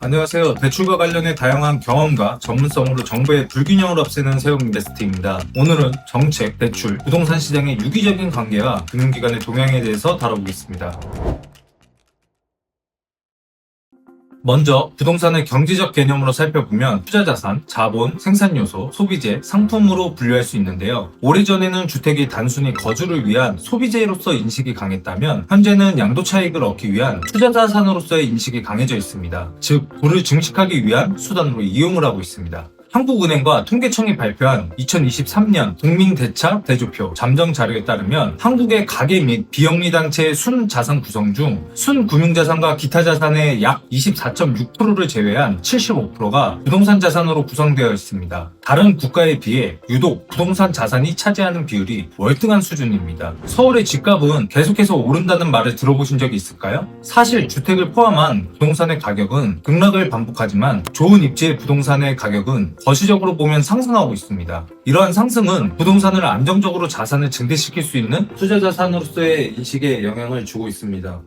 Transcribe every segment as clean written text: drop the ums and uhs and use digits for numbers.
안녕하세요. 대출과 관련해 다양한 경험과 전문성으로 정부의 불균형을 없애는 세움 인베스트입니다. 오늘은 정책, 대출, 부동산 시장의 유기적인 관계와 금융기관의 동향에 대해서 다뤄보겠습니다. 먼저 부동산의 경제적 개념으로 살펴보면 투자자산, 자본, 생산요소, 소비재, 상품으로 분류할 수 있는데요. 오래전에는 주택이 단순히 거주를 위한 소비재로서 인식이 강했다면 현재는 양도 차익을 얻기 위한 투자자산으로서의 인식이 강해져 있습니다. 즉, 부를 증식하기 위한 수단으로 이용을 하고 있습니다. 한국은행과 통계청이 발표한 2023년 국민대차 대조표 잠정 자료에 따르면 한국의 가계 및 비영리 단체의 순자산 구성 중 순금융자산과 기타 자산의 약 24.6%를 제외한 75%가 부동산 자산으로 구성되어 있습니다. 다른 국가에 비해 유독 부동산 자산이 차지하는 비율이 월등한 수준입니다. 서울의 집값은 계속해서 오른다는 말을 들어보신 적이 있을까요? 사실 주택을 포함한 부동산의 가격은 급락을 반복하지만 좋은 입지의 부동산의 가격은 거시적으로 보면 상승하고 있습니다. 이러한 상승은 부동산을 안정적으로 자산을 증대시킬 수 있는 투자자산으로서의 인식에 영향을 주고 있습니다.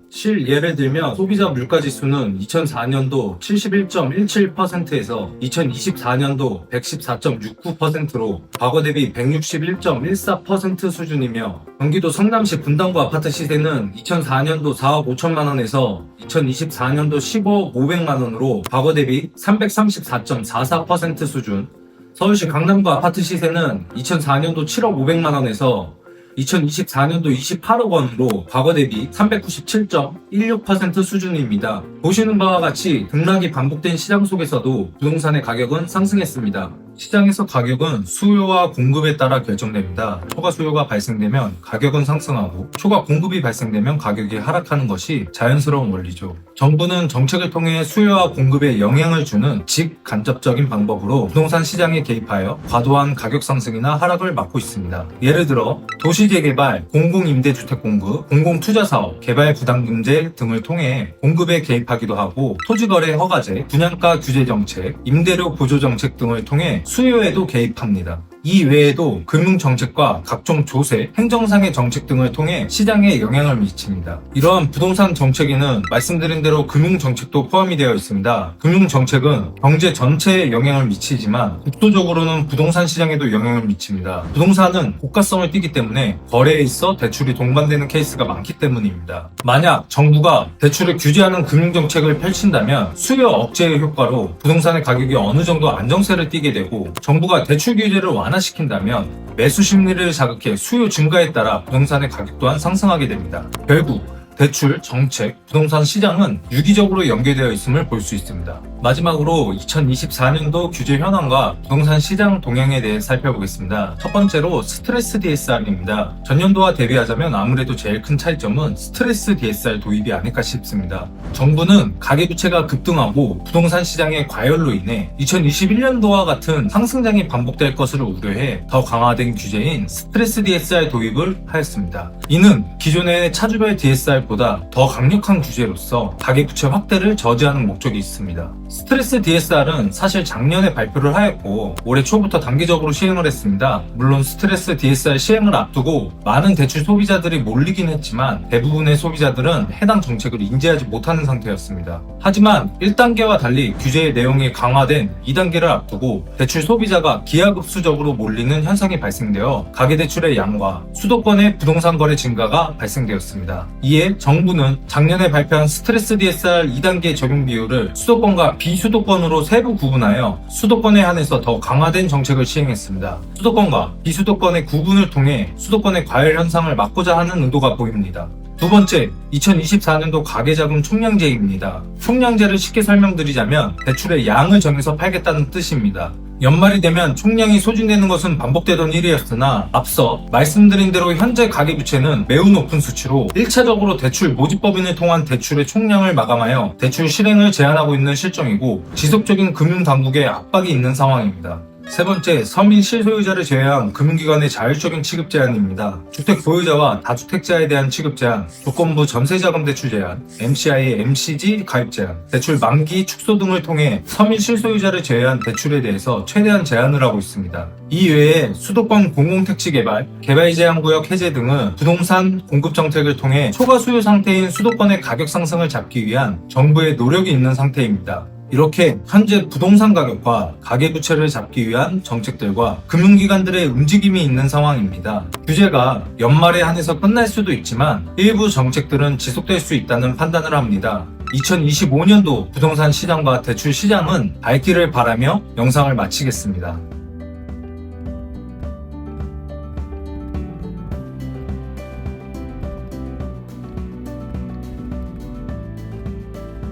예를 들면 소비자 물가지수는 2004년도 71.17%에서 2024년도 114.69%로 과거 대비 161.14% 수준이며 경기도 성남시 분당구 아파트 시세는 2004년도 4억 5천만 원에서 2024년도 15억 500만 원으로 과거 대비 334.44% 수준, 서울시 강남구 아파트 시세는 2004년도 7억 500만 원에서 2024년도 28억 원으로 과거 대비 397.16% 수준입니다. 보시는 바와 같이 등락이 반복된 시장 속에서도 부동산의 가격은 상승했습니다. 시장에서 가격은 수요와 공급에 따라 결정됩니다. 초과 수요가 발생되면 가격은 상승하고 초과 공급이 발생되면 가격이 하락하는 것이 자연스러운 원리죠. 정부는 정책을 통해 수요와 공급에 영향을 주는 직간접적인 방법으로 부동산 시장에 개입하여 과도한 가격 상승이나 하락을 막고 있습니다. 예를 들어 도시재개발, 공공임대주택 공급, 공공투자사업, 개발부담금제 등을 통해 공급에 개입하기도 하고 토지거래 허가제, 분양가 규제 정책, 임대료 보조 정책 등을 통해 수요에도 개입합니다. 이 외에도 금융정책과 각종 조세, 행정상의 정책 등을 통해 시장에 영향을 미칩니다. 이러한 부동산 정책에는 말씀드린 대로 금융정책도 포함이 되어 있습니다. 금융정책은 경제 전체에 영향을 미치지만 국도적으로는 부동산 시장에도 영향을 미칩니다. 부동산은 고가성을 띠기 때문에 거래에 있어 대출이 동반되는 케이스가 많기 때문입니다. 만약 정부가 대출을 규제하는 금융정책을 펼친다면 수요 억제의 효과로 부동산의 가격이 어느 정도 안정세를 띠게 되고 정부가 대출 규제를 완화시킨다면 매수 심리를 자극해 수요 증가에 따라 부동산의 가격 또한 상승하게 됩니다. 결국 대출, 정책, 부동산 시장은 유기적으로 연계되어 있음을 볼 수 있습니다. 마지막으로 2024년도 규제 현황과 부동산 시장 동향에 대해 살펴보겠습니다. 첫 번째로 스트레스 DSR입니다. 전년도와 대비하자면 아무래도 제일 큰 차이점은 스트레스 DSR 도입이 아닐까 싶습니다. 정부는 가계부채가 급등하고 부동산 시장의 과열로 인해 2021년도와 같은 상승장이 반복될 것을 우려해 더 강화된 규제인 스트레스 DSR 도입을 하였습니다. 이는 기존의 차주별 DSR보다 더 강력한 규제로서 가계부채 확대를 저지하는 목적이 있습니다. 스트레스 DSR은 사실 작년에 발표를 하였고 올해 초부터 단계적으로 시행을 했습니다. 물론 스트레스 DSR 시행을 앞두고 많은 대출 소비자들이 몰리긴 했지만 대부분의 소비자들은 해당 정책을 인지하지 못하는 상태였습니다. 하지만 1단계와 달리 규제의 내용이 강화된 2단계를 앞두고 대출 소비자가 기하급수적으로 몰리는 현상이 발생되어 가계대출의 양과 수도권의 부동산 거래 증가가 발생되었습니다. 이에 정부는 작년에 발표한 스트레스 DSR 2단계 적용 비율을 수도권과 비수도권으로 세부 구분하여 수도권에 한해서 더 강화된 정책을 시행했습니다. 수도권과 비수도권의 구분을 통해 수도권의 과열 현상을 막고자 하는 의도가 보입니다. 두 번째, 2024년도 가계자금 총량제입니다. 총량제를 쉽게 설명드리자면 대출의 양을 정해서 팔겠다는 뜻입니다. 연말이 되면 총량이 소진되는 것은 반복되던 일이었으나 앞서 말씀드린 대로 현재 가계부채는 매우 높은 수치로 1차적으로 대출 모집법인을 통한 대출의 총량을 마감하여 대출 실행을 제한하고 있는 실정이고 지속적인 금융당국의 압박이 있는 상황입니다. 세 번째, 서민 실소유자를 제외한 금융기관의 자율적인 취급 제한입니다. 주택 보유자와 다주택자에 대한 취급 제한, 조건부 전세자금 대출 제한, MCI, MCG 가입 제한, 대출 만기 축소 등을 통해 서민 실소유자를 제외한 대출에 대해서 최대한 제한을 하고 있습니다. 이 외에 수도권 공공택지 개발, 개발 제한구역 해제 등은 부동산 공급 정책을 통해 초과 수요 상태인 수도권의 가격 상승을 잡기 위한 정부의 노력이 있는 상태입니다. 이렇게 현재 부동산 가격과 가계부채를 잡기 위한 정책들과 금융기관들의 움직임이 있는 상황입니다. 규제가 연말에 한해서 끝날 수도 있지만 일부 정책들은 지속될 수 있다는 판단을 합니다. 2025년도 부동산 시장과 대출 시장은 밝기를 바라며 영상을 마치겠습니다.